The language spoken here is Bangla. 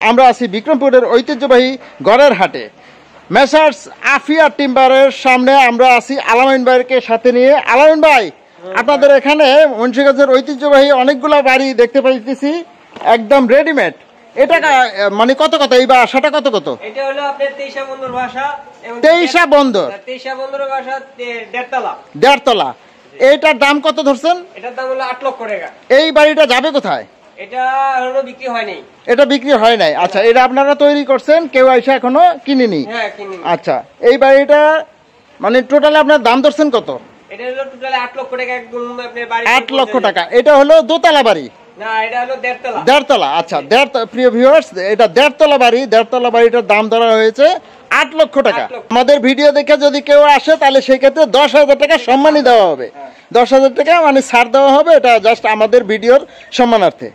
আমরা আছি বিক্রমপুরের ঐতিহ্যবাহী গড়ের হাটে। মেসার্স আফিয়া টিম্বারের সামনে আমরা আছি আলামিন ভাইকে সাথে নিয়ে। আলামিন ভাই, আপনাদের এখানে মুন্সিগঞ্জের ঐতিহ্যবাহী অনেকগুলো বাড়ি দেখতে পাইতেছি, একদম রেডিমেড। এটা মানে কত কত এই বাসাটা কত কত? এটা হলো আপনার 23 বন্দর বাসা এবং 23 বন্দর 23 বন্দর বাসা 1.5 তলা। 1.5 তলা। এইটার দাম কত ধরছেন? এটার দাম হলো 8 লক্ষ টাকা। এই বাড়িটা যাবে কোথায়? এটা হলো বিক্রি হয় নাই। এটা বিক্রি হয় নাই। আচ্ছা, এটা আপনারা তৈরি করছেন, কেউ এসে এখনো কিনেনি? হ্যাঁ, কিনেনি। আচ্ছা, এই বাড়িটা মানে টোটালি আপনার দাম ধরছেন কত? এটা হলো টোটালি 8 লক্ষ টাকা একদম আপনার বাড়ি। 8 লক্ষ টাকা। এটা হলো দোতলা বাড়ি? না, এটা হলো 1.5 তলা। 1.5 তলা। আচ্ছা, প্রিয় ভিউয়ার্স, এটা 1.5 তলা বাড়ি। 1.5 তলা বাড়িটার দাম ধরা হয়েছে 8 লক্ষ টাকা। আমাদের ভিডিও দেখে যদি কেউ আসে তাহলে সেই ক্ষেত্রে 10,000 টাকা সম্মানই দেওয়া হবে। 10,000 টাকা মানে ছাড় দেওয়া হবে, এটা জাস্ট আমাদের ভিডিওর সম্মানার্থে।